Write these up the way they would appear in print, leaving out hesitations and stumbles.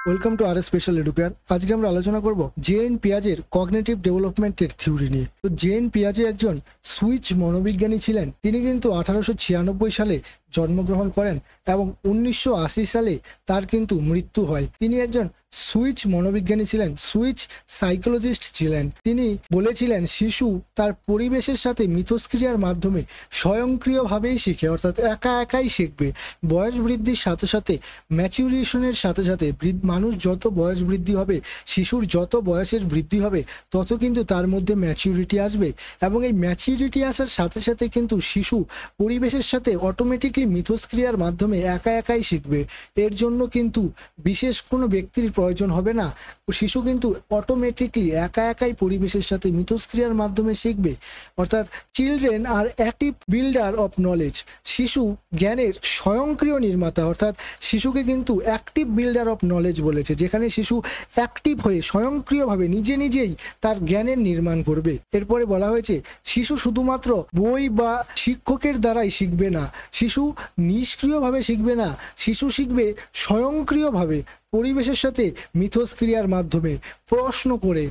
Welcome to our Special Educare. আজকে আমরা আলোচনা করব জেএন পিয়াজের কগনিটিভ ডেভেলপমেন্টের থিওরি নিয়ে। তো জেএন পিয়াজে একজন সুইচ মনোবিজ্ঞানী ছিলেন। তিনি কিন্তু 1896 সালে জন্মগ্রহণ করেন এবং 1980 সালে তার কিন্তু মৃত্যু হয়। তিনি একজন সুইচ মনোবিজ্ঞানী ছিলেন, সুইচ সাইকোলজিস্ট ছিলেন। তিনি বলেছিলেন শিশু তার পরিবেশের সাথে মিথস্ক্রিয়ার মাধ্যমে স্বয়ংক্রিয়ভাবেই শিখে, অর্থাৎ একা একাই শিখবে। বয়স বৃদ্ধির সাথে সাথে ম্যাচুরেশনের সাথে সাথে মানুষ যত বয়স বৃদ্ধি হবে, শিশুর যত বয়সের বৃদ্ধি হবে, তত কিন্তু তার মধ্যে ম্যাচিউরিটি আসবে এবং এই ম্যাচিউরিটি আসার সাথে সাথে কিন্তু শিশু পরিবেশের সাথে অটোমেটিকলি মিথস্ক্রিয়ার মাধ্যমে একা একাই শিখবে। এর জন্য কিন্তু বিশেষ কোনো ব্যক্তির প্রয়োজন হবে না। শিশু কিন্তু অটোমেটিকলি একা একাই পরিবেশের সাথে মিথস্ক্রিয়ার মাধ্যমে শিখবে। অর্থাৎ children are active builder of knowledge. শিশু জ্ঞানের স্বয়ংক্রিয় নির্মাতা, অর্থাৎ শিশুকে কিন্তু অ্যাক্টিভ বিল্ডার অফ নলেজ বলেছে, যেখানে শিশু অ্যাক্টিভ হয়ে স্বয়ংক্রিয়ভাবে নিজে নিজেই তার জ্ঞানের নির্মাণ করবে। এরপরে বলা হয়েছে শিশু শুধুমাত্র বই বা শিক্ষকের দ্বারাই শিখবে না, শিশু নিষ্ক্রিয়ভাবে শিখবে না, শিশু শিখবে স্বয়ংক্রিয়ভাবে পরিবেশের সাথে মিথস্ক্রিয়ার মাধ্যমে, প্রশ্ন করে,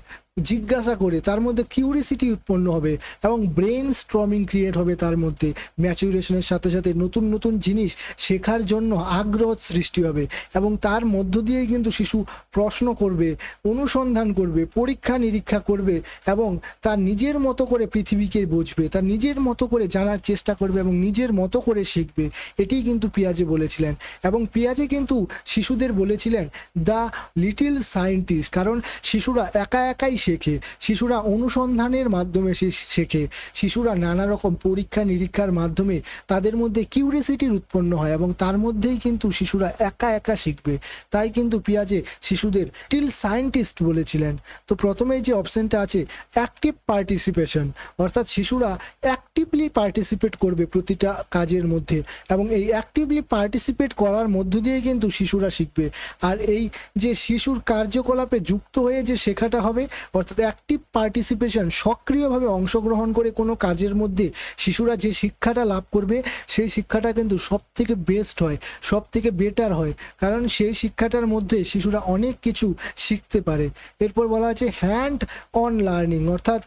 জিজ্ঞাসা করে। তার মধ্যে কিউরিসিটি উৎপন্ন হবে এবং ব্রেন স্ট্রমিং ক্রিয়েট হবে তার মধ্যে। ম্যাচুরেশনের সাথে সাথে নতুন নতুন জিনিস শেখার জন্য আগ্রহ সৃষ্টি হবে এবং তার মধ্য দিয়েই কিন্তু শিশু প্রশ্ন করবে, অনুসন্ধান করবে, পরীক্ষা নিরীক্ষা করবে এবং তার নিজের মতো করে পৃথিবীকে বুঝবে, তার নিজের মতো করে জানার চেষ্টা করবে এবং নিজের মতো করে শিখবে। এটিই কিন্তু পিয়াজে বলেছিলেন। এবং পিয়াজে কিন্তু শিশুদের বলেছিলেন দ্য লিটল সায়েন্টিস্ট, কারণ শিশুরা একা একাই শেখে, শিশুরা অনুসন্ধানের মাধ্যমে শেখে, শিশুরা নানা রকম পরীক্ষা নিরীক্ষার মাধ্যমে তাদের মধ্যে কিউরিসিটির উৎপন্ন হয় এবং তার মধ্যেই কিন্তু শিশুরা একা একা শিখবে। তাই কিন্তু পিয়াজে শিশুদের লিটল সায়েন্টিস্ট বলেছিলেন। তো প্রথমেই যে অপশনটা আছে অ্যাক্টিভ পার্টিসিপেশন, অর্থাৎ শিশুরা অ্যাক্টিভলি পার্টিসিপেট করবে প্রতিটা কাজের মধ্যে এবং এই অ্যাক্টিভলি পার্টিসিপেট করার মধ্য দিয়ে কিন্তু শিশুরা শিখবে। আর এই যে শিশুর কার্যকলাপে যুক্ত হয়ে যে শেখাটা হবে, অর্থাৎ অ্যাক্টিভ পার্টিসিপেশন, সক্রিয়ভাবে অংশগ্রহণ করে কোনো কাজের মধ্যে শিশুরা যে শিক্ষাটা লাভ করবে, সেই শিক্ষাটা কিন্তু সব থেকে বেস্ট হয়, সব থেকে বেটার হয়, কারণ সেই শিক্ষাটার মধ্যে শিশুরা অনেক কিছু শিখতে পারে। এরপর বলা আছে হ্যান্ড অন লার্নিং, অর্থাৎ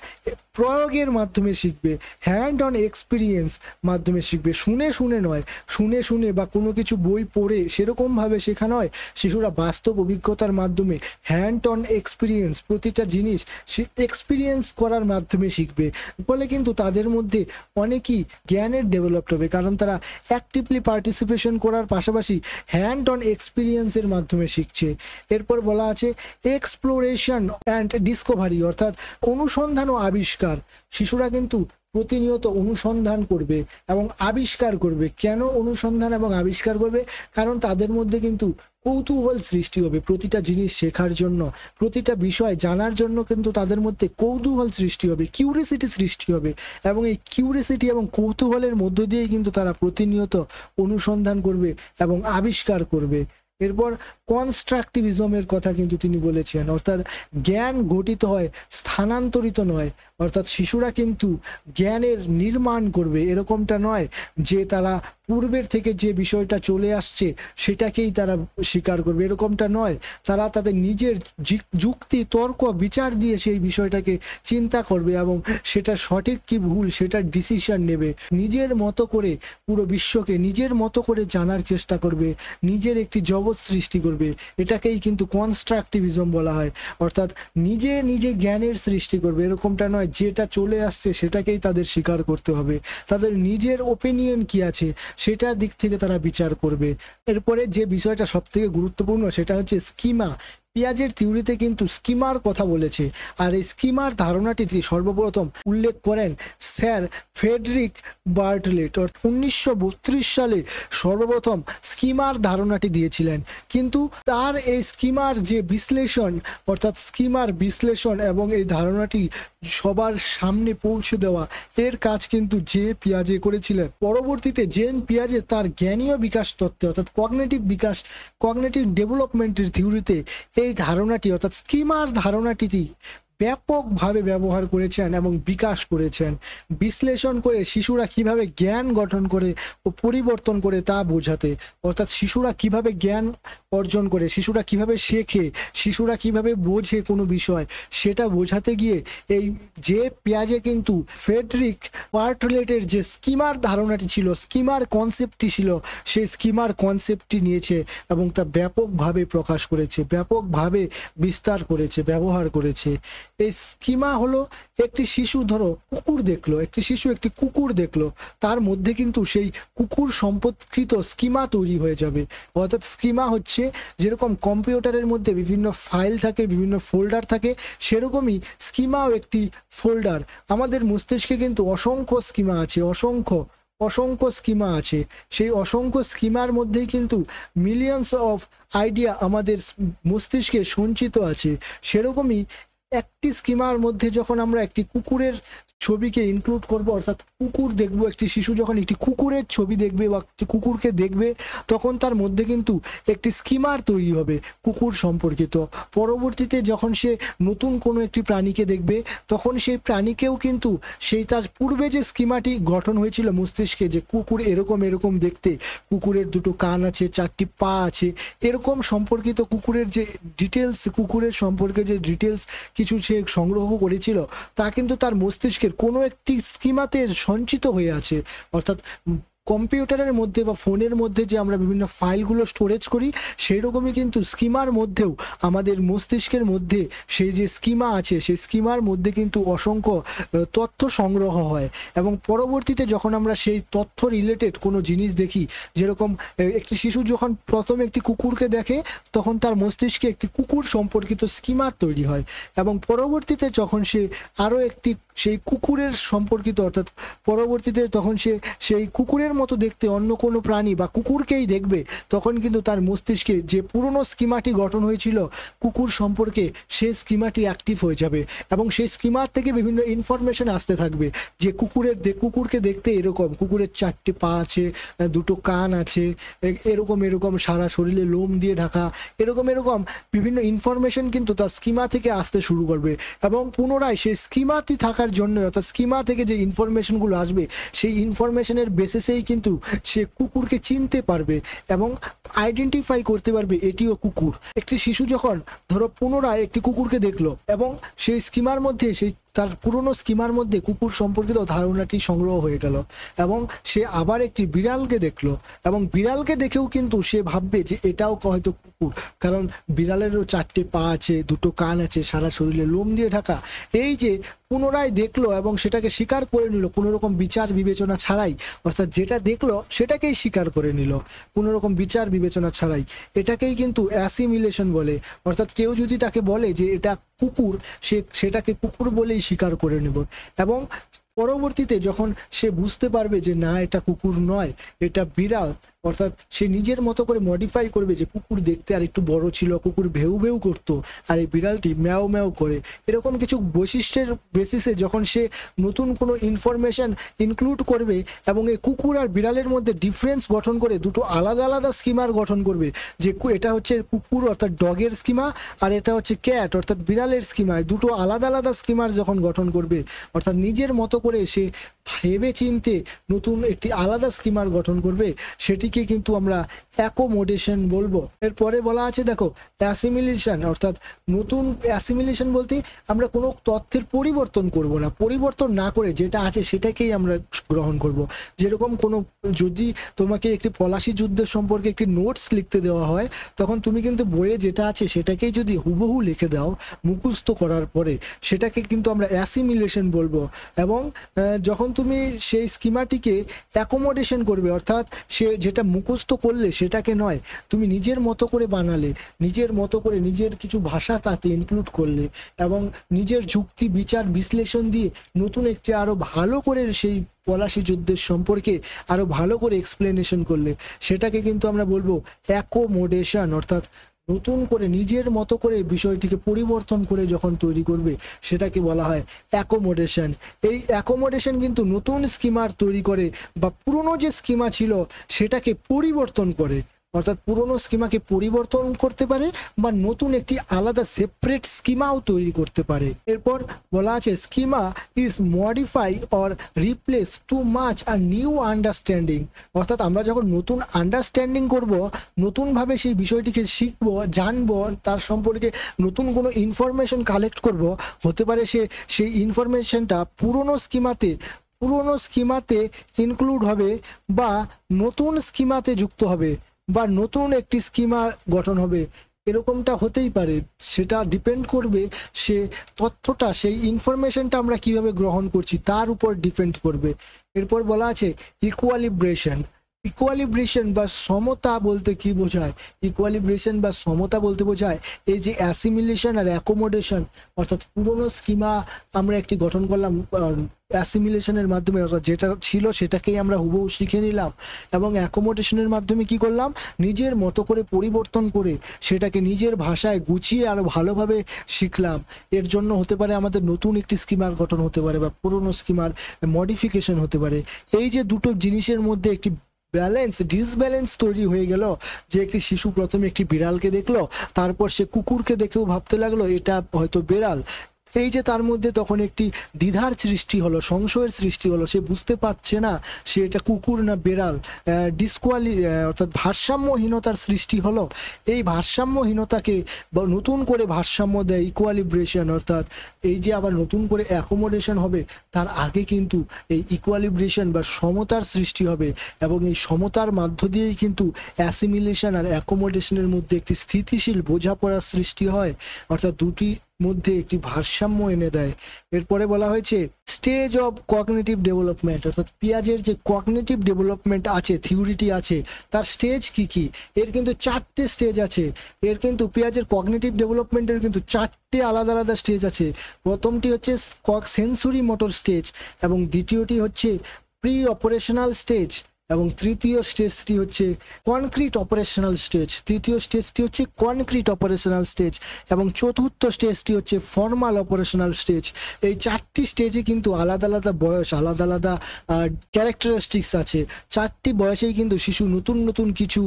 প্রয়োগের মাধ্যমে শিখবে, হ্যান্ড অন এক্সপিরিয়েন্স মাধ্যমে শিখবে। শুনে শুনে নয়, শুনে শুনে বা কোনো কিছু বই পড়ে সেরকমভাবে শেখা নয়, শিশুরা বাস্তব অভিজ্ঞতার মাধ্যমে হ্যান্ড অন এক্সপিরিয়েন্স, প্রতিটা জিনিস এক্সপিরিয়েন্স করার মাধ্যমে শিখবে। ফলে কিন্তু তাদের মধ্যে অনেকই জ্ঞানের ডেভেলপড হবে, কারণ তারা অ্যাক্টিভলি পার্টিসিপেশন করার পাশাপাশি হ্যান্ড অন এক্সপিরিয়েন্সের মাধ্যমে শিখছে। এরপর বলা আছে এক্সপ্লোরেশন অ্যান্ড ডিসকভারি, অর্থাৎ অনুসন্ধান ও আবিষ্কার। শিশুরা কিন্তু প্রতিনিয়ত অনুসন্ধান করবে এবং আবিষ্কার করবে। কেন অনুসন্ধান এবং আবিষ্কার করবে? কারণ তাদের মধ্যে কিন্তু কৌতূহল সৃষ্টি হবে প্রতিটা জিনিস শেখার জন্য, প্রতিটা বিষয় জানার জন্য কিন্তু তাদের মধ্যে কৌতূহল সৃষ্টি হবে, কিউরিসিটি সৃষ্টি হবে এবং এই কিউরিসিটি এবং কৌতূহলের মধ্য দিয়েই কিন্তু তারা প্রতিনিয়ত অনুসন্ধান করবে এবং আবিষ্কার করবে। এরপর কনস্ট্রাকটিভিজমের কথা কিন্তু তিনি বলেছেন, অর্থাৎ জ্ঞান গঠিত হয়, স্থানান্তরিত নয়। অর্থাৎ শিশুরা কিন্তু জ্ঞানের নির্মাণ করবে, এরকমটা নয় যে তারা পূর্বের থেকে যে বিষয়টা চলে আসছে সেটাকেই তারা স্বীকার করবে, এরকমটা নয়। তারা তাদের নিজের যুক্তি, তর্ক, বিচার দিয়ে সেই বিষয়টাকে চিন্তা করবে এবং সেটা সঠিক কি ভুল সেটার ডিসিশন নেবে। নিজের মতো করে পুরো বিশ্বকে নিজের মতো করে জানার চেষ্টা করবে, নিজের একটি জগৎ সৃষ্টি করবে। এটাকেই কিন্তু কনস্ট্রাকটিভিজম বলা হয়, অর্থাৎ নিজে নিজে জ্ঞানের সৃষ্টি করবে, এরকমটা নয় যেটা চলে আসছে সেটাকেই তাদের স্বীকার করতে হবে। তাদের নিজের ওপিনিয়ন কি আছে সেটার দিক থেকে তারা বিচার করবে। এরপরে যে বিষয়টা সব থেকে গুরুত্বপূর্ণ সেটা হচ্ছে স্কিমা। পিয়াজের থিওরিতে কিন্তু স্কিমার কথা বলেছে, আর এই স্কিমার ধারণাটি সর্বপ্রথম উল্লেখ করেন স্যার ফ্রেডরিক বার্টলেট। 1932 সালে সর্বপ্রথম স্কিমার ধারণাটি দিয়েছিলেন, কিন্তু তার এই স্কিমার যে বিশ্লেষণ, অর্থাৎ স্কিমার বিশ্লেষণ এবং এই ধারণাটি সবার সামনে পৌঁছে দেওয়া, এর কাজ কিন্তু যে পিয়াজে করেছিলেন। পরবর্তীতে জেন পিয়াজে তার জ্ঞানীয় বিকাশ তত্ত্বে, অর্থাৎ কগনিটিভ ডেভেলপমেন্টের থিওরিতে এই ধারণাটি, অর্থাৎ স্কিমার ধারণাটি ব্যাপকভাবে ব্যবহার করেছেন এবং বিকাশ করেছেন। বিশ্লেষণ করে শিশুরা কিভাবে জ্ঞান গঠন করে ও পরিবর্তন করে তা বোঝাতে, অর্থাৎ শিশুরা কিভাবে জ্ঞান অর্জন করে, শিশুরা কিভাবে শেখে, শিশুরা কিভাবে বোঝে কোনো বিষয়, সেটা বোঝাতে গিয়ে এই যে পিয়াজে কিন্তু ফ্রেডরিক বার্টলেটের যে স্কিমার ধারণাটি ছিল, স্কিমার কনসেপ্টটি ছিল, সেই স্কিমার কনসেপ্টটি নিয়েছে এবং তা ব্যাপকভাবে প্রকাশ করেছে, ব্যাপকভাবে বিস্তার করেছে, ব্যবহার করেছে। এই স্কিমা হলো একটি শিশু, ধরো কুকুর দেখলো, একটি শিশু একটি কুকুর দেখলো, তার মধ্যে কিন্তু সেই কুকুর সম্পর্কিত স্কিমা তৈরি হয়ে যাবে। অর্থাৎ স্কিমা হচ্ছে যেরকম কম্পিউটারের মধ্যে বিভিন্ন ফাইল থাকে, বিভিন্ন ফোল্ডার থাকে, সেরকমই স্কিমাও একটি ফোল্ডার। আমাদের মস্তিষ্কে কিন্তু অসংখ্য স্কিমা আছে, অসংখ্য স্কিমা আছে। সেই অসংখ্য স্কিমার মধ্যেই কিন্তু মিলিয়নস অফ আইডিয়া আমাদের মস্তিষ্কে সঞ্চিত আছে। সেরকমই একটি স্কিমার মধ্যে যখন আমরা একটি কুকুরের ছবিকে ইনক্লুড করব, অর্থাৎ কুকুর দেখবো, একটি শিশু যখন একটি কুকুরের ছবি দেখবে বা একটি কুকুরকে দেখবে, তখন তার মধ্যে কিন্তু একটি স্কিমার তৈরি হবে কুকুর সম্পর্কিত। পরবর্তীতে যখন সে নতুন কোনো একটি প্রাণীকে দেখবে, তখন সেই প্রাণীকেও কিন্তু সেই তার পূর্বে যে স্কিমাটি গঠন হয়েছিল মস্তিষ্কে, যে কুকুর এরকম এরকম দেখতে, কুকুরের দুটো কান আছে, চারটি পা আছে, এরকম সম্পর্কিত কুকুরের যে ডিটেলস, কুকুরের সম্পর্কে যে ডিটেলস কিছু সে সংগ্রহ করেছিল, তা কিন্তু তার মস্তিষ্কের কোনো একটি স্কিমাতে সঞ্চিত হয়ে আছে। অর্থাৎ কম্পিউটারের মধ্যে বা ফোনের মধ্যে যে আমরা বিভিন্ন ফাইলগুলো স্টোরেজ করি, সেই রকমই কিন্তু স্কিমার মধ্যেও আমাদের মস্তিষ্কের মধ্যে সেই যে স্কিমা আছে, সেই স্কিমার মধ্যে কিন্তু অসংখ্য তথ্য সংগ্রহ হয়। এবং পরবর্তীতে যখন আমরা সেই তথ্য রিলেটেড কোনো জিনিস দেখি, যেরকম একটি শিশু যখন প্রথমে একটি কুকুরকে দেখে, তখন তার মস্তিষ্কে একটি কুকুর সম্পর্কিত স্কিমার তৈরি হয়, এবং পরবর্তীতে যখন সে আরও একটি সেই কুকুরের সম্পর্কিত, অর্থাৎ পরবর্তীতে তখন সে সেই কুকুরের মতো দেখতে অন্য কোনো প্রাণী বা কুকুরকেই দেখবে, তখন কিন্তু তার মস্তিষ্কে যে পুরনো স্কিমাটি গঠন হয়েছিল কুকুর সম্পর্কে, সেই স্কিমাটি অ্যাক্টিভ হয়ে যাবে এবং সেই স্কিমার থেকে বিভিন্ন ইনফরমেশন আসতে থাকবে যে কুকুরকে দেখতে এরকম, কুকুরের চারটে পা আছে, দুটো কান আছে, এরকম এরকম সারা শরীরে লোম দিয়ে ঢাকা, এরকম বিভিন্ন ইনফরমেশন কিন্তু তার স্কিমা থেকে আসতে শুরু করবে। এবং পুনরায় সেই স্কিমাটি থাকার জন্য, অর্থাৎ স্কিমা থেকে যে ইনফরমেশনগুলো আসবে, সেই ইনফরমেশনের বেসিসেই কিন্তু সে কুকুরকে চিনতে পারবে এবং আইডেন্টিফাই করতে পারবে এটিও কুকুর। একটি শিশু যখন ধরো পুনরায় একটি কুকুরকে দেখলো এবং সেই স্কিমার মধ্যে, সেই তার পুরনো স্কিমার মধ্যে কুকুর সম্পর্কিত ধারণাটি সংগ্রহ হয়ে গেল, এবং সে আবার একটি বিড়ালকে দেখলো, এবং বিড়ালকে দেখেও কিন্তু সে ভাববে যে এটাও হয়তো কুকুর, কারণ বিড়ালেরও চারটে পা আছে, দুটো কান আছে, সারা শরীরে লোম দিয়ে ঢাকা। এই যে পুনরায় দেখলো এবং সেটাকে স্বীকার করে নিল কোনো রকম বিচার বিবেচনা ছাড়াই, অর্থাৎ যেটা দেখলো সেটাকেই স্বীকার করে নিল কোনো রকম বিচার বিবেচনা ছাড়াই, এটাকেই কিন্তু অ্যাসিমিলেশন বলে। অর্থাৎ কেউ যদি তাকে বলে যে এটা কুকুর, সেটাকে কুকুর বলেই স্বীকার করে নেব। এবং পরবর্তীতে যখন সে বুঝতে পারবে যে না, এটা কুকুর নয়, এটা বিড়াল, অর্থাৎ সে নিজের মতো করে মডিফাই করবে যে কুকুর দেখতে আর একটু বড় ছিল, কুকুর ভেউ ভেউ করতো, আর এই বিড়ালটি ম্যাও ম্যাও করে, এরকম কিছু বৈশিষ্ট্যের বেসিসে যখন সে নতুন কোনো ইনফরমেশন ইনক্লুড করবে এবং এই কুকুর আর বিড়ালের মধ্যে ডিফারেন্স গঠন করে দুটো আলাদা আলাদা স্কিমার গঠন করবে, যে এটা হচ্ছে কুকুর অর্থাৎ ডগের স্কিমা, আর এটা হচ্ছে ক্যাট অর্থাৎ বিড়ালের স্কিমা, দুটো আলাদা আলাদা স্কিমার যখন গঠন করবে, অর্থাৎ নিজের মতো করে সে ভেবে চিনতে নতুন একটি আলাদা স্কিমার গঠন করবে, সেটিকে কিন্তু আমরা অ্যাকোমোডেশন বলবো। এরপরে বলা আছে দেখো অ্যাসিমিলেশন, অর্থাৎ নতুন অ্যাসিমিলেশন বলতে আমরা কোনো তথ্যের পরিবর্তন করব না, পরিবর্তন না করে যেটা আছে সেটাকেই আমরা গ্রহণ করব। যেরকম কোনো, যদি তোমাকে একটি পলাশি যুদ্ধের সম্পর্কে একটি নোটস লিখতে দেওয়া হয়, তখন তুমি কিন্তু বইয়ে যেটা আছে সেটাকেই যদি হুবহু লিখে দাও মুখস্থ করার পরে, সেটাকে কিন্তু আমরা অ্যাসিমিলেশন বলবো। এবং যখন তুমি সেই স্কিমাটিকে অ্যাকোমোডেশন করবে, অর্থাৎ সে যেটা মুখস্থ করলে সেটাকে নয়, তুমি নিজের মতো করে বানালে, নিজের মতো করে নিজের কিছু ভাষা তাতে ইনক্লুড করলে এবং নিজের যুক্তি বিচার বিশ্লেষণ দিয়ে নতুন একটি আরো ভালো করে সেই পলাশি যুদ্ধের সম্পর্কে আরো ভালো করে এক্সপ্লেনেশন করলে, সেটাকে কিন্তু আমরা বলবো অ্যাকোমোডেশন। অর্থাৎ নতুন করে নিজের মতো করে বিষয়টিকে পরিবর্তন করে যখন তৈরি করবে, সেটাকে বলা হয় অ্যাকোমোডেশন। এই অ্যাকোমোডেশন কিন্তু নতুন স্কিমার তৈরি করে বা পুরনো যে স্কিমা ছিল সেটাকে পরিবর্তন করে, অর্থাৎ পুরনো স্কিমাকে পরিবর্তন করতে পারে বা নতুন একটি আলাদা সেপারেট স্কিমাও তৈরি করতে পারে। এরপর বলা আছে schema is modify or replace to match our new understanding, অর্থাৎ আমরা যখন নতুন আন্ডারস্ট্যান্ডিং করব, নতুনভাবে সেই বিষয়টিকে শিখবো, জানবো, তার সম্পর্কে নতুন কোনো ইনফরমেশন কালেক্ট করব, হতে পারে সেই ইনফরমেশনটা পুরনো স্কিমাতে ইনক্লুড হবে বা নতুন স্কিমাতে যুক্ত হবে বা নতুন একটি স্কিমা গঠন হবে, এরকমটা হতেই পারে। সেটা ডিপেন্ড করবে সে তথ্যটা, সেই ইনফরমেশনটা আমরা কিভাবে গ্রহণ করছি তার উপর ডিপেন্ড করবে। এরপর বলা আছে ইকুয়ালিব্রেশন বা সমতা বলতে কি বোঝায়? ইকুয়ালিব্রেশন বা সমতা বলতে বোঝায় এই যে অ্যাসিমিলেশন আর অ্যাকোমোডেশন, অর্থাৎ পুরনো স্কিমা আমরা একটি গঠন করলাম অ্যাসিমিলেশনের মাধ্যমে, অর্থাৎ যেটা ছিল সেটাকেই আমরা হুবহু শিখে নিলাম, এবং অ্যাকোমোডেশনের মাধ্যমে কি করলাম, নিজের মতো করে পরিবর্তন করে সেটাকে নিজের ভাষায় গুছিয়ে আরো ভালোভাবে শিখলাম। এর জন্য হতে পারে আমাদের নতুন একটি স্কিমার গঠন হতে পারে বা পুরনো স্কিমার মডিফিকেশন হতে পারে। এই যে দুটো জিনিসের মধ্যে একটি ডিসব্যালেন্স তৈরি হয়ে গেল, যে একটি শিশু প্রথমে একটি বিড়ালকে দেখলো, তারপর সে কুকুরকে দেখেও ভাবতে লাগলো এটা হয়তো বিড়াল। এই যে তার মধ্যে তখন একটি দ্বিধার সৃষ্টি হলো, সংশয়ের সৃষ্টি হলো, সে বুঝতে পারছে না সে এটা কুকুর না বেড়াল, অর্থাৎ ভারসাম্যহীনতার সৃষ্টি হলো। এই ভারসাম্যহীনতাকে নতুন করে ভারসাম্য দেয় ইকুয়ালিব্রেশন, অর্থাৎ এই যে আবার নতুন করে অ্যাকোমোডেশন হবে, তার আগে কিন্তু এই ইকুয়ালিব্রেশন বা সমতার সৃষ্টি হবে, এবং এই সমতার মধ্য দিয়েই কিন্তু অ্যাসিমিলেশন আর অ্যাকোমোডেশনের মধ্যে একটি স্থিতিশীল বোঝাপড়ার সৃষ্টি হয়, অর্থাৎ দুটি মধ্যে একটি ভারসাম্য এনে দেয়। এরপরে বলা হয়েছে স্টেজ অফ কগনিটিভ ডেভেলপমেন্ট, অর্থাৎ পিয়াজের যে কগনিটিভ ডেভেলপমেন্ট আছে, থিওরিটি আছে, তার স্টেজ কি কি? এর কিন্তু 4টে স্টেজ আছে। এর কিন্তু পিয়াজের কগনিটিভ ডেভেলপমেন্টের কিন্তু 4টে আলাদা আলাদা স্টেজ আছে। প্রথমটি হচ্ছে সেন্সরি মোটর স্টেজ, এবং দ্বিতীয়টি হচ্ছে প্রি অপারেশনাল স্টেজ, এবং তৃতীয় স্টেজটি হচ্ছে কনক্রিট অপারেশনাল স্টেজ, তৃতীয় স্টেজটি হচ্ছে কনক্রিট অপারেশনাল স্টেজ, এবং চতুর্থ স্টেজটি হচ্ছে ফর্মাল অপারেশনাল স্টেজ। এই 4টি স্টেজে কিন্তু আলাদা আলাদা বয়স, আলাদা আলাদা ক্যারেক্টারিস্টিক্স আছে। 4টি বয়সেই কিন্তু শিশু নতুন নতুন কিছু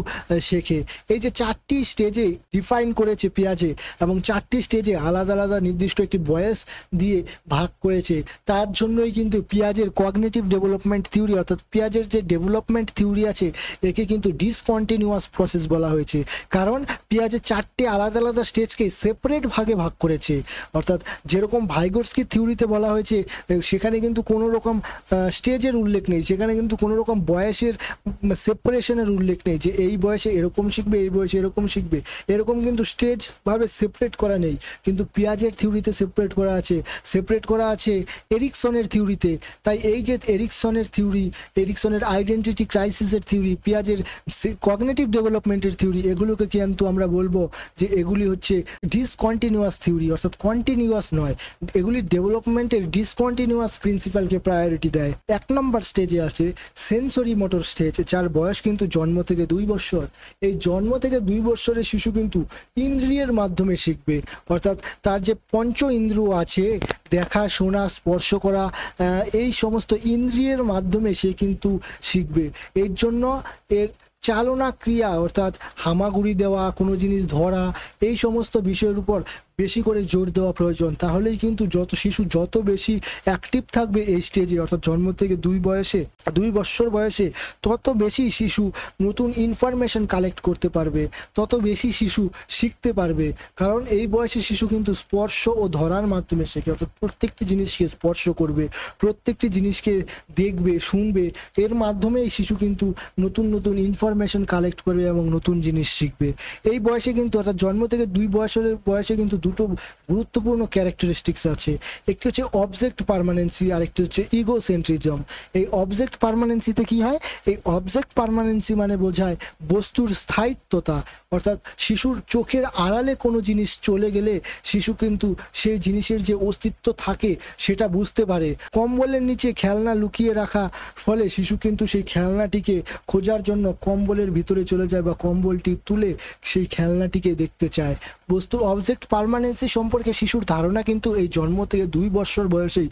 শেখে। এই যে 4টি স্টেজে ডিফাইন করেছে পিয়াজে, এবং 4টি স্টেজে আলাদা আলাদা নির্দিষ্ট একটি বয়স দিয়ে ভাগ করেছে, তার জন্যই কিন্তু পিয়াজের কগনিটিভ ডেভেলপমেন্ট থিওরি, অর্থাৎ পিয়াজের যে ডেভেলপমেন্ট থিওরি আছে, একে কিন্তু ডিসকন্টিনিউয়াস প্রসেস বলা হয়েছে, কারণ পিয়াজের 4টে আলাদা আলাদা স্টেজকে সেপারেট ভাগে ভাগ করেছে। অর্থাৎ যেরকম ভাইগোটস্কি থিওরিতে বলা হয়েছে, সেখানে কিন্তু কোনো রকম স্টেজের উল্লেখ নেই, সেখানে কিন্তু কোনো রকম বয়সের সেপারেশনের উল্লেখ নেই, যে এই বয়সে এরকম শিখবে, এই বয়সে এরকম শিখবে, এরকম কিন্তু স্টেজ ভাবে সেপারেট করা নেই। কিন্তু পিয়াজের থিওরিতে সেপারেট করা আছে এরিকসনের থিওরিতে। তাই এই যে এরিকসনের থিওরি, এরিকসনের আইডেন্টিটি ক্রাইসিসের থিওরি, পিয়াজের কগনিটিভ ডেভেলপমেন্টের থিওরি, এগুলোকে কিন্তু আমরা বলবো যে এগুলি হচ্ছে ডিসকন্টিনিউয়াস থিওরি, অর্থাৎ কন্টিনিউয়াস নয়। এগুলি ডেভেলপমেন্টের ডিসকন্টিনিউয়াস প্রিন্সিপালকে প্রায়োরিটি দেয়। 1 নম্বর স্টেজে আছে সেন্সরি মোটর স্টেজ, যার বয়স কিন্তু জন্ম থেকে 2 বছর। এই জন্ম থেকে 2 বছরের শিশু কিন্তু ইন্দ্রিয়ের মাধ্যমে শিখবে, অর্থাৎ তার যে পঞ্চ ইন্দ্রিয় আছে, দেখা, শোনা, স্পর্শ করা, এই সমস্ত ইন্দ্রিয়ের মাধ্যমে সে কিন্তু শিখবে। এর জন্য এর চালনা ক্রিয়া, অর্থাৎ হামাগুড়ি দেওয়া, কোনো জিনিস ধরা, এই সমস্ত বিষয়ের উপর বেশি করে জোর দেওয়া প্রয়োজন। তাহলেই কিন্তু শিশু যত বেশি অ্যাক্টিভ থাকবে এই স্টেজে, অর্থাৎ জন্ম থেকে 2 বছর বয়সে, তত বেশি শিশু নতুন ইনফরমেশন কালেক্ট করতে পারবে, তত বেশি শিশু শিখতে পারবে। কারণ এই বয়সে শিশু কিন্তু স্পর্শ ও ধরার মাধ্যমে শেখে, অর্থাৎ প্রত্যেকটি জিনিসকে স্পর্শ করবে, প্রত্যেকটি জিনিসকে দেখবে, শুনবে, এর মাধ্যমে এই শিশু কিন্তু নতুন নতুন ইনফরমেশন কালেক্ট করবে এবং নতুন জিনিস শিখবে। এই বয়সে কিন্তু, অর্থাৎ জন্ম থেকে 2 বছরের বয়সে কিন্তু দুটো গুরুত্বপূর্ণ ক্যারেক্টারিস্টিক্স আছে। একটি হচ্ছে অবজেক্ট পার্মানেন্সি, আর একটি হচ্ছে ইগোসেন্ট্রিজম। এই অবজেক্ট পার্মানেন্সিতে কি হয়? এই অবজেক্ট পার্মানেন্সি মানে বোঝায় বস্তুর স্থায়িত্বতা, অর্থাৎ শিশুর চোখের আড়ালে কোনো জিনিস চলে গেলে শিশু কিন্তু সেই জিনিসের যে অস্তিত্ব থাকে সেটা বুঝতে পারে। কম্বলের নিচে খেলনা লুকিয়ে রাখা ফলে শিশু কিন্তু সেই খেলনাটিকে খোঁজার জন্য কম্বলের ভিতরে চলে যায় বা কম্বলটি তুলে সেই খেলনাটিকে দেখতে চায়। বস্তুর অবজেক্ট পার্মানেন্সি সম্পর্কে শিশুর ধারণা কিন্তু এই জন্ম থেকে 2 বছর বয়সেই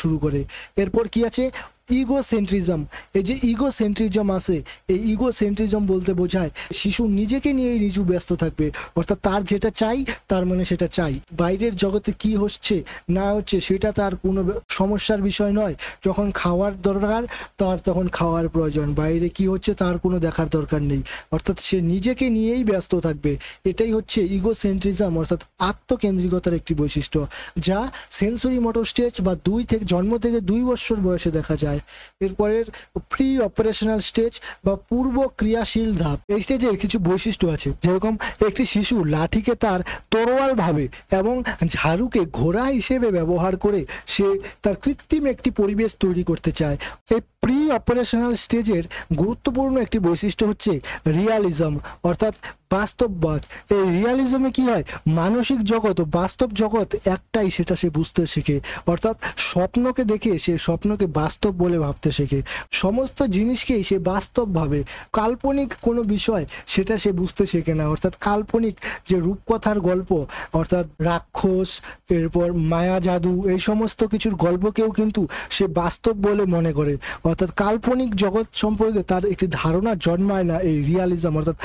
শুরু করে। এরপর কি আছে? ইগোসেন্ট্রিজম। এই যে ইগোসেন্ট্রিজম আছে, এই ইগোসেন্ট্রিজম বলতে বোঝায় শিশু নিজেকে নিয়েই নিজু ব্যস্ত থাকবে, অর্থাৎ তার যেটা চাই তার মানে সেটা চাই, বাইরের জগতে কি হচ্ছে না হচ্ছে সেটা তার কোনো সমস্যার বিষয় নয়। যখন খাওয়ার দরকার তার তখন খাওয়ার প্রয়োজন, বাইরে কি হচ্ছে তার কোনো দেখার দরকার নেই, অর্থাৎ সে নিজেকে নিয়েই ব্যস্ত থাকবে। এটাই হচ্ছে ইগোসেন্ট্রিজম অর্থাৎ আত্মকেন্দ্রিকতার একটি বৈশিষ্ট্য, যা সেন্সরি মোটর স্টেজ বা জন্ম থেকে 2 বছর বয়সে দেখা যায়। এরপরের প্রি অপারেশনাল স্টেজ বা পূর্ব ক্রিয়াশীল ধাপ। এই স্টেজের কিছু বৈশিষ্ট্য আছে, যেরকম একটি শিশু লাঠিকে তার তরোয়াল ভাবে এবং ঝাড়ুকে ঘোড়া হিসেবে ব্যবহার করে সে তার কৃত্রিম একটি পরিবেশ তৈরি করতে চায়। এই প্রি অপারেশনাল স্টেজের গুরুত্বপূর্ণ একটি বৈশিষ্ট্য হচ্ছে রিয়ালিজম অর্থাৎ বাস্তববাদ। এই রিয়ালিজমে কি হয়, মানসিক জগৎ ও বাস্তব জগৎ একটাই সেটা সে বুঝতে শেখে, অর্থাৎ স্বপ্নকে দেখে সে স্বপ্নকে বাস্তব বলে ভাবতে শেখে, সমস্ত জিনিসকেই সে বাস্তব ভাবে। কাল্পনিক কোনো বিষয় সেটা সে বুঝতে শেখে না, অর্থাৎ কাল্পনিক যে রূপকথার গল্প অর্থাৎ রাক্ষস, এরপর মায়া জাদু, এই সমস্ত কিছুর গল্পকেও কিন্তু সে বাস্তব বলে মনে করে, অর্থাৎ কাল্পনিক জগৎ সম্পর্কে তার একটি ধারণা জন্মায় না এই রিয়ালিজম অর্থাৎ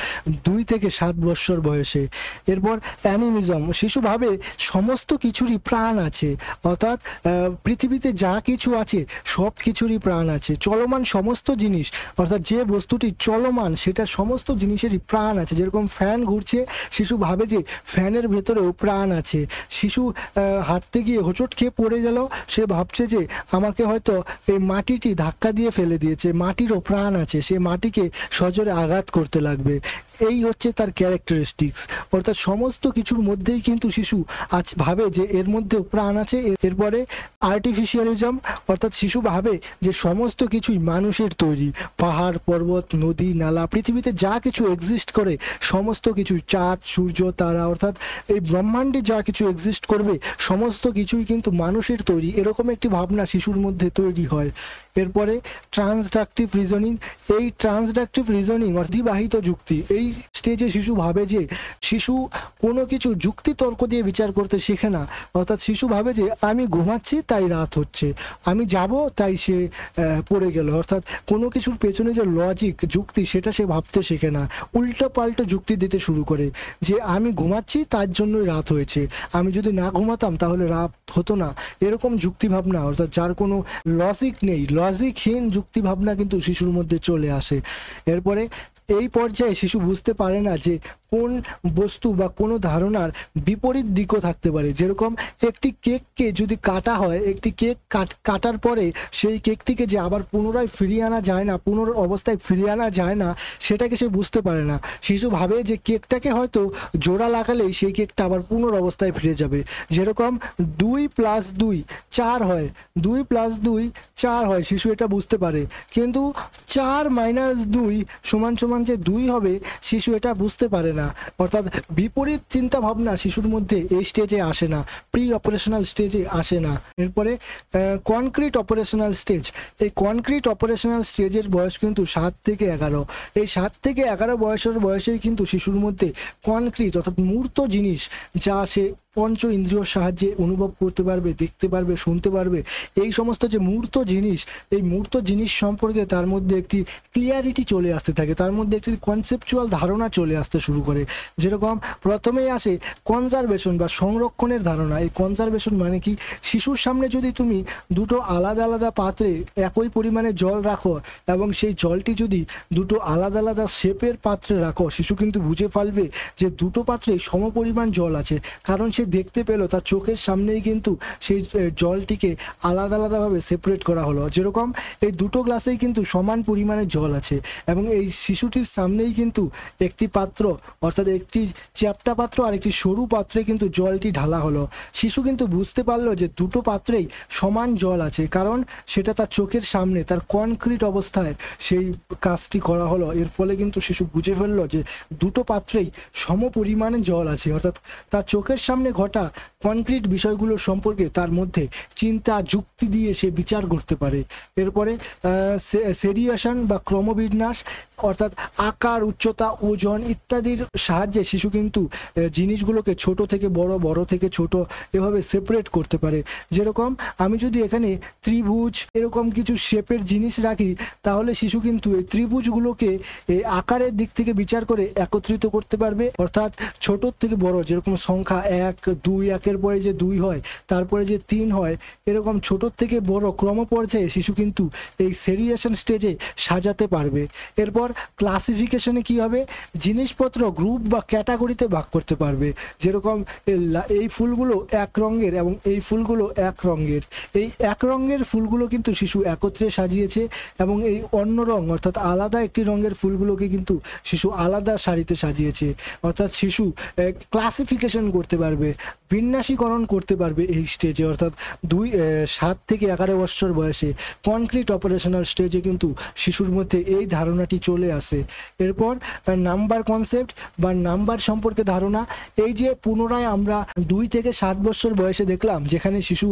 2 থেকে 7 বছর বয়সে। এরপর অ্যানিমিজম, শিশু ভাবে সমস্ত কিছুরই প্রাণ আছে, অর্থাৎ পৃথিবীতে যা কিছু আছে সব কিছুরই প্রাণ আছে, চলমান সমস্ত জিনিস অর্থাৎ যে বস্তুটি চলমান সেটা সমস্ত জিনিসেরই প্রাণ আছে। যেরকম ফ্যান ঘুরছে, শিশু ভাবে যে ফ্যানের ভেতরেও প্রাণ আছে। শিশু হাঁটতে গিয়ে হোঁচট খেয়ে পড়ে গেল, সে ভাবছে যে আমাকে হয়তো এই মাটিটি ধাক্কা দিয়ে ফেলে দিয়েছে, মাটিরও প্রাণ আছে, সে মাটিকে সজোরে আঘাত করতে লাগবে। এই হচ্ছে তার ক্যারেক্টারিস্টিক্স, অর্থাৎ সমস্ত কিছুর মধ্যেই কিন্তু শিশু আজ ভাবে যে এর মধ্যেও প্রাণ আছে। এরপরে আর্টিফিশিয়ালিজম অর্থাৎ শিশু ভাবে যে সমস্ত কিছুই মানুষের তৈরি, পাহাড় পর্বত নদী নালা পৃথিবীতে যা কিছু এক্সিস্ট করে সমস্ত কিছু, চাঁদ সূর্য তারা অর্থাৎ এই ব্রহ্মাণ্ডে যা কিছু এক্সিস্ট করবে সমস্ত কিছুই কিন্তু মানুষের তৈরি, এরকম একটি ভাবনা শিশুর মধ্যে তৈরি হয়। এরপরে ট্রান্সডাকটিভ রিজনিং, এই ট্রান্সডাকটিভ রিজনিং অর্থবাহিত যুক্তি। এই স্টেজে শিশু ভাবে যে শিশু কোনো কিছু যুক্তি তর্ক দিয়ে বিচার করতে শেখে না, অর্থাৎ শিশু ভাবে যে আমি ঘুমাচ্ছি তাই রাত হচ্ছে, আমি যাব তাই সে পড়ে গেল, অর্থাৎ কোনো কিছুর পেছনে যে লজিক যুক্তি সেটা সে ভাবতে শেখে না, উল্টো পাল্টো যুক্তি দিতে শুরু করে যে আমি ঘুমাচ্ছি তার জন্যই রাত হয়েছে, আমি যদি না ঘুমাতাম তাহলে রাত হতো না, এরকম যুক্তি ভাবনা অর্থাৎ যার কোনো লজিক নেই, লজিকহীন যুক্তি ভাবনা কিন্তু শিশুর মধ্যে চলে আসে। এরপরে এই পর্যায়ে শিশু বুঝতে পারে না যে কোন বস্তু বা কোনো ধারণার বিপরীত দিকও থাকতে পারে। যেরকম একটি কেককে যদি কাটা হয়, একটি কেক কাটার পরে সেই কেকটিকে যে আবার পুনরায় ফিরিয়ে আনা যায় না, পুনর অবস্থায় ফিরিয়ে আনা যায় না, সেটাকে সে বুঝতে পারে না। শিশু ভাবে যে কেকটাকে হয়তো জোড়া লাগালেই সেই কেকটা আবার পুনর অবস্থায় ফিরে যাবে। যেরকম 2 + 2 4 হয়, 2 + 2 4 হয়, শিশু এটা বুঝতে পারে, কিন্তু 4 - 2 = যে 2 হবে শিশু এটা বুঝতে পারে না, অর্থাৎ বিপরীত চিন্তা ভাবনা শিশুর মধ্যে এই স্টেজে আসে না, প্রি অপারেশনাল স্টেজে আসে না। এরপরে কনক্রিট অপারেশনাল স্টেজ, এই কনক্রিট অপারেশনাল স্টেজের বয়স কিন্তু 7 থেকে 11। এই 7 থেকে 11 বয়সেই কিন্তু শিশুর মধ্যে কনক্রিট অর্থাৎ মূর্ত জিনিস যা সে পঞ্চ ইন্দ্রিয়র সাহায্যে অনুভব করতে পারবে, দেখতে পারবে, শুনতে পারবে, এই সমস্ত যে মূর্ত জিনিস, এই মূর্ত জিনিস সম্পর্কে তার মধ্যে একটি ক্লিয়ারিটি চলে আসতে থাকে, তার মধ্যে একটি কনসেপচুয়াল ধারণা চলে আসতে শুরু করে। যেরকম প্রথমেই আসে কনজারভেশন বা সংরক্ষণের ধারণা। এই কনজারভেশন মানে কি, শিশুর সামনে যদি তুমি দুটো আলাদা আলাদা পাত্রে একই পরিমাণে জল রাখো এবং সেই জলটি যদি দুটো আলাদা আলাদা শেপের পাত্রে রাখো, শিশু কিন্তু বুঝে ফেলবে যে দুটো পাত্রে সমপরিমাণ জল আছে, কারণ সে দেখতে পেলো তার চোখের সামনেই কিন্তু সেই জলটিকে আলাদা আলাদাভাবে সেপারেট করা হলো। যেরকম এই দুটো গ্লাসেই কিন্তু সমান পরিমাণে জল আছে এবং এই শিশুটির সামনেই কিন্তু একটি পাত্র অর্থাৎ একটি চ্যাপ্টা পাত্র আর একটি সরু পাত্রে কিন্তু জলটি ঢালা হলো। শিশু কিন্তু বুঝতে পারলো যে দুটো পাত্রেই সমান জল আছে, কারণ সেটা তার চোখের সামনে তার কনক্রিট অবস্থায় সেই কাজটি করা হলো। এর ফলে কিন্তু শিশু বুঝে ফেললো যে দুটো পাত্রেই সম পরিমাণে জল আছে, অর্থাৎ তার চোখের সামনে ঘটা কনক্রিট বিষয়গুলো সম্পর্কে তার মধ্যে চিন্তা যুক্তি দিয়ে সে বিচার করতে পারে। এরপরে সেরিয়েশন বা ক্রমবিন্যাস, অর্থাৎ আকার, উচ্চতা, ওজন ইত্যাদির সাহায্যে শিশু কিন্তু জিনিসগুলোকে ছোট থেকে বড়, বড় থেকে ছোট এভাবে সেপারেট করতে পারে। যেরকম আমি যদি এখানে ত্রিভুজ এরকম কিছু শেপের জিনিস রাখি, তাহলে শিশু কিন্তু এই ত্রিভুজগুলোকে এই আকারের দিক থেকে বিচার করে একত্রিত করতে পারবে, অর্থাৎ ছোটোর থেকে বড়, যেরকম সংখ্যা 1, 2, 1-এর পরে যে 2 হয়, তারপরে যে 3 হয়, এরকম ছোটোর থেকে বড় ক্রম পর্যায়ে শিশু কিন্তু এই সেরিয়েশন স্টেজে সাজাতে পারবে। এরপর ক্লাসিফিকেশনে কি হবে, জিনিসপত্র গ্রুপ বা ক্যাটাগরিতে ভাগ করতে পারবে। যেরকম এই ফুলগুলো এক রঙের এবং এই ফুলগুলো এক রঙের, এই এক রঙের ফুলগুলো কিন্তু শিশু একত্রে সাজিয়েছে এবং এই অন্য রং অর্থাৎ আলাদা একটি রঙের ফুলগুলোকে কিন্তু শিশু আলাদা সারিতে সাজিয়েছে। অর্থাৎ শিশু ক্লাসিফিকেশন করতে পারবে, বিন্যাসীকরণ করতে পারবে এই স্টেজে, অর্থাৎ 7 থেকে 11 বছর বয়সে কনক্রিট অপারেশনাল স্টেজে কিন্তু শিশুর মধ্যে এই ধারণাটি চলে আসে। এরপর নাম্বার কনসেপ্ট বা নাম্বার সম্পর্কে ধারণা, এই যে পুনরায় আমরা 2 থেকে 7 বছর বয়সে দেখলাম যেখানে শিশু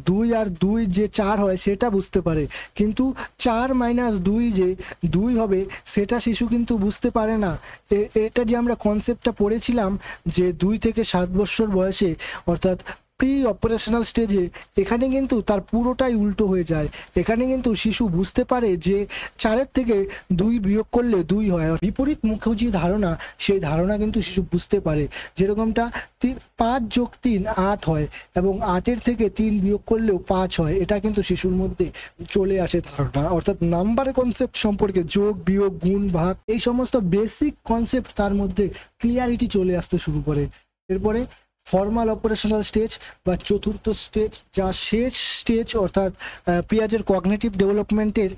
2 আর 2 যে 4 হয় সেটা বুঝতে পারে, কিন্তু 4 - 2 যে 2 হবে সেটা শিশু কিন্তু বুঝতে পারে না। এটা যে আমরা কনসেপ্টটা পড়েছিলাম যে 2 থেকে 7 বছর বয়সে অর্থাৎ প্রি অপারেশনাল স্টেজে, এখানে কিন্তু তার পুরোটাই উল্টো হয়ে যায়। এখানে কিন্তু শিশু বুঝতে পারে যে 4-এর থেকে 2 বিয়োগ করলে 2 হয়, বিপরীত মুখী ধারণা, সেই ধারণা কিন্তু শিশু বুঝতে পারে। যেরকমটা 5 + 3 8 হয় এবং 8-এর থেকে 3 বিয়োগ করলেও 5 হয়, এটা কিন্তু শিশুর মধ্যে চলে আসে ধারণা। অর্থাৎ নাম্বার কনসেপ্ট সম্পর্কে যোগ, বিয়োগ, গুণ, ভাগ এই সমস্ত বেসিক কনসেপ্ট তার মধ্যে ক্লিয়ারিটি চলে আসতে শুরু করে। এরপরে ফর্মাল অপারেশনাল স্টেজ বা চতুর্থ স্টেজ, যা শেষ স্টেজ, অর্থাৎ পিয়াজের কগনিটিভ ডেভেলপমেন্টের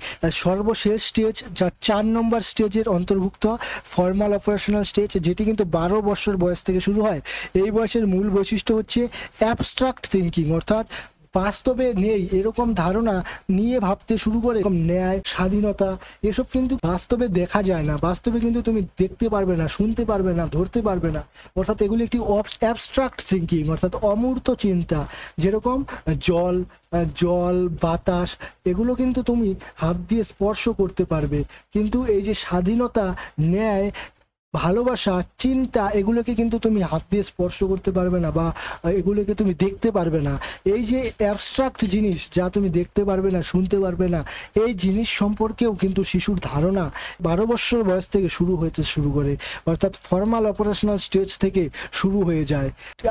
সর্বশেষ স্টেজ, যা 4 নম্বর স্টেজের অন্তর্ভুক্ত ফর্মাল অপারেশনাল স্টেজ, যেটি কিন্তু 12 বছর বয়স থেকে শুরু হয়। এই বয়সের মূল বৈশিষ্ট্য হচ্ছে অ্যাবস্ট্রাক্ট থিঙ্কিং, অর্থাৎ বাস্তবে নেই এরকম ধারণা নিয়ে ভাবতে শুরু করে। ন্যায়, স্বাধীনতা এসব কিন্তু বাস্তবে দেখা যায় না, বাস্তবে কিন্তু তুমি দেখতে পারবে না, শুনতে পারবে না, ধরতে পারবে না। অর্থাৎ এগুলি একটি অ্যাবস্ট্রাক্ট থিঙ্কিং, অর্থাৎ অমূর্ত চিন্তা। যেরকম জল, বাতাস এগুলো কিন্তু তুমি হাত দিয়ে স্পর্শ করতে পারবে, কিন্তু এই যে স্বাধীনতা, ন্যায়, ভালোবাসা, চিন্তা এগুলোকে কিন্তু তুমি হাত দিয়ে স্পর্শ করতে পারবে না বা এগুলোকে তুমি দেখতে পারবে না। এই যে অ্যাবস্ট্রাক্ট জিনিস যা তুমি দেখতে পারবে না, শুনতে পারবে না, এই জিনিস সম্পর্কেও কিন্তু শিশুর ধারণা 12 বছর বয়স থেকে শুরু করে, অর্থাৎ ফর্মাল অপারেশনাল স্টেজ থেকে শুরু হয়ে যায়।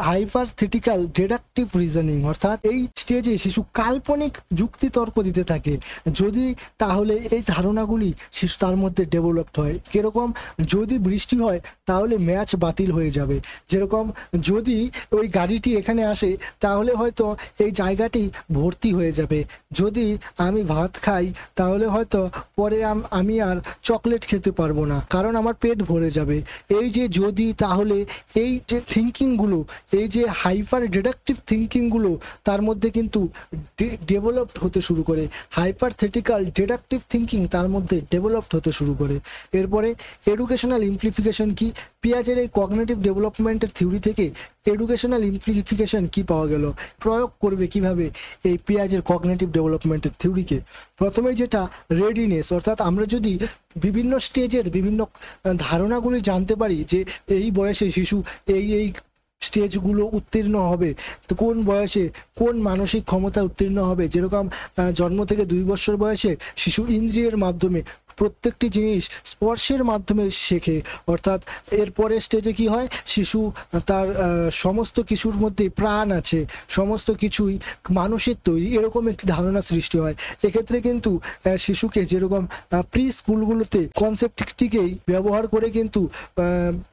হাইপারথেটিক্যাল ডিডাকটিভ রিজনিং, অর্থাৎ এই স্টেজে শিশু কাল্পনিক যুক্তি তর্ক দিতে থাকে, যদি তাহলে এই ধারণাগুলি শিশু তার মধ্যে ডেভেলপড হয়। কিরকম, যদি বৃষ্টি হয় তাহলে ম্যাচ বাতিল হয়ে যাবে, যেরকম যদি ওই গাড়িটি এখানে আসে তাহলে হয়তো এই জায়গাটি ভর্তি হয়ে যাবে, যদি আমি ভাত খাই তাহলে হয়তো পরে আমি আর চকলেট খেতে পারবো না কারণ আমার পেট ভরে যাবে। এই যে যদি তাহলে, এই যে থিঙ্কিংগুলো, এই যে হাইপার ডিডাকটিভ থিঙ্কিংগুলো তার মধ্যে কিন্তু ডেভেলপড হতে শুরু করে, হাইপারথেটিক্যাল ডিডাকটিভ থিঙ্কিং তার মধ্যে ডেভেলপড হতে শুরু করে। এরপরে এডুকেশনাল ইমপ্লিফিকেশন কি, পিয়াজের এই কগনিটিভ ডেভেলপমেন্টের থিওরি থেকে এডুকেশনাল ইমপ্লিফিকেশন কি পাওয়া গেল, প্রয়োগ করবে কিভাবে এই পিয়াজের কগনিটিভ ডেভেলপমেন্টের থিওরিকে। প্রথমে যেটা রেডিনেস, অর্থাৎ আমরা যদি বিভিন্ন স্টেজের বিভিন্ন ধারণাগুলি জানতে পারি যে এই বয়সে শিশু এই স্টেজগুলো উত্তীর্ণ হবে, তো কোন বয়সে কোন মানসিক ক্ষমতা উত্তীর্ণ হবে। যেরকম জন্ম থেকে 2 বছর বয়সে শিশু ইন্দ্রিয়ের মাধ্যমে প্রত্যেকটি জিনিস স্পর্শের মাধ্যমে শেখে, অর্থাৎ এরপরে স্টেজে কি হয়, শিশু তার সমস্ত কিছুর মধ্যে প্রাণ আছে, সমস্ত কিছুই মানুষের তৈরি, এরকম একটি ধারণা সৃষ্টি হয়। এক্ষেত্রে কিন্তু শিশুকে যেরকম প্রি স্কুলগুলোতে কনসেপ্টটিকেই ব্যবহার করে কিন্তু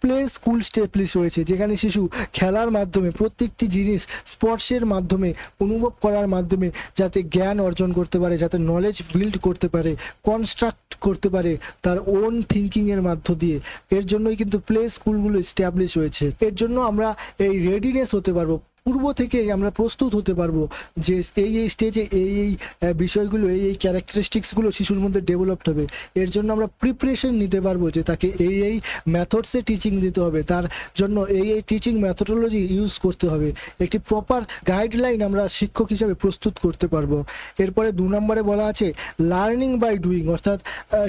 প্লে স্কুল স্টেপলিশ হয়েছে, যেখানে শিশু খেলার মাধ্যমে প্রত্যেকটি জিনিস স্পর্শের মাধ্যমে, অনুভব করার মাধ্যমে যাতে জ্ঞান অর্জন করতে পারে, যাতে নলেজ বিল্ড করতে পারে, কনস্ট্রাক্ট করতে পারে তার ওন থিঙ্কিং এর মধ্য দিয়ে। এর জন্যই কিন্তু প্লে স্কুলগুলো এস্টাবলিশ হয়েছে। এর জন্য আমরা এই রেডিনেস হতে পারবো, পূর্ব থেকেই আমরা প্রস্তুত হতে পারবো যে এই স্টেজে এই বিষয়গুলো এই ক্যারেক্টারিস্টিক্সগুলো শিশুর মধ্যে ডেভেলপড হবে। এর জন্য আমরা প্রিপারেশন নিতে পারবো যে তাকে এই মেথডসে টিচিং দিতে হবে, তার জন্য এই টিচিং মেথডোলজি ইউজ করতে হবে, একটি প্রপার গাইডলাইন আমরা শিক্ষক হিসাবে প্রস্তুত করতে পারবো। এরপরে 2 নম্বরে বলা আছে লার্নিং বাই ডুইং, অর্থাৎ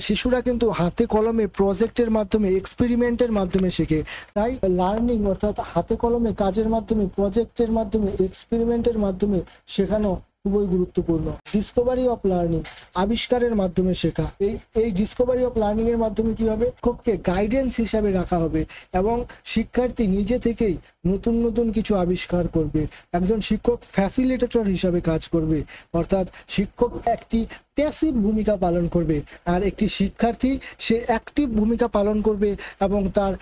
শিশুরা কিন্তু হাতে কলমে প্রজেক্টের মাধ্যমে এক্সপেরিমেন্টের মাধ্যমে শেখে। তাই লার্নিং অর্থাৎ হাতে কলমে কাজের মাধ্যমে, প্রজেক্টের মাধ্যমে, এক্সপেরিমেন্টের মাধ্যমে শেখানো খুবই গুরুত্বপূর্ণ। ডিসকভারি অফ লার্নিং, আবিষ্কারের মাধ্যমে শেখা। এই ডিসকভারি অফ লার্নিং এর মাধ্যমে কি হবে, শিক্ষককে গাইডেন্স হিসাবে রাখা হবে এবং শিক্ষার্থী নিজে থেকেই নতুন নতুন কিছু আবিষ্কার করবে। একজন শিক্ষক ফ্যাসিলিটেটর হিসাবে কাজ করবে, অর্থাৎ শিক্ষক একটি প্যাসিভ ভূমিকা পালন করবে আর একটি শিক্ষার্থী সে অ্যাক্টিভ ভূমিকা পালন করবে এবং তার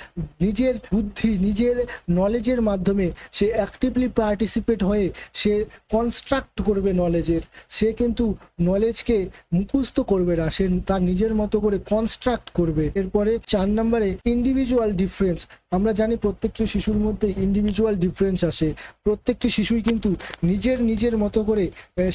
নিজের বুদ্ধি, নিজের নলেজের মাধ্যমে সে অ্যাক্টিভলি পার্টিসিপেট হয়ে সে কনস্ট্রাক্ট করবে নলেজের। সে কিন্তু নলেজকে মুখস্থ করবে না, সে তার নিজের মতো করে কনস্ট্রাক্ট করবে। এরপরে 4 নম্বরে ইন্ডিভিজুয়াল ডিফারেন্স। আমরা জানি প্রত্যেকটি শিশুর মধ্যে ইন্ডিভিজুয়াল ডিফারেন্স আসে, প্রত্যেকটি শিশুই কিন্তু নিজের মতো করে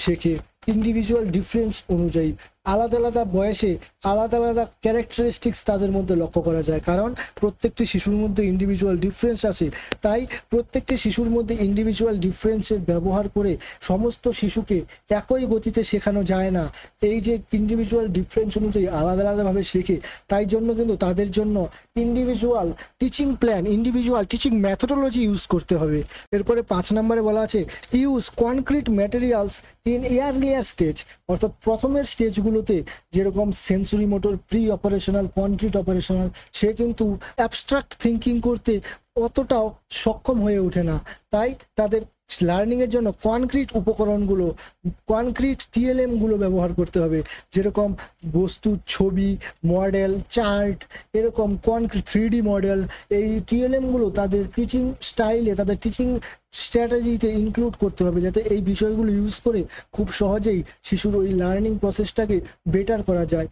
শেখে ইন্ডিভিজুয়াল ডিফারেন্স অনুযায়ী। আলাদা আলাদা বয়সে আলাদা আলাদা ক্যারেক্টারিস্টিক্স তাদের মধ্যে লক্ষ্য করা যায়, কারণ প্রত্যেকটি শিশুর মধ্যে ইন্ডিভিজুয়াল ডিফারেন্স আসে। তাই প্রত্যেকটি শিশুর মধ্যে ইন্ডিভিজুয়াল ডিফারেন্সের ব্যবহার করে সমস্ত শিশুকে একই গতিতে শেখানো যায় না। এই যে ইন্ডিভিজুয়াল ডিফারেন্স অনুযায়ী আলাদা আলাদাভাবে শেখে, তাই জন্য কিন্তু তাদের জন্য individual teaching plan, individual teaching methodology use করতে হবে। এরপরে 5 নম্বরে বলা আছে use concrete materials in earlier stage, অর্থাৎ প্রথমের স্টেজগুলোতে যেরকম sensory motor, pre operational, concrete operational, সে কিন্তু অ্যাবস্ট্রাক্ট থিঙ্কিং করতে অতটাও সক্ষম হয়ে ওঠে না। তাই তাদের লার্নিং এর জন্য কনক্রিট উপকরণগুলো, কনক্রিট টিএলএম গুলো ব্যবহার করতে হবে, যেরকম বস্তুর ছবি, মডেল, চার্ট, এরকম কনক্রিট 3D মডেল। এই টিএলএম গুলো তাদের টিচিং স্টাইলে, তাদের টিচিং স্ট্র্যাটেজিতে ইনক্লুড করতে হবে, যাতে এই বিষয়গুলো ইউজ করে খুব সহজেই শিশুর ওই লার্নিং প্রসেসটাকে বেটার করা যায়।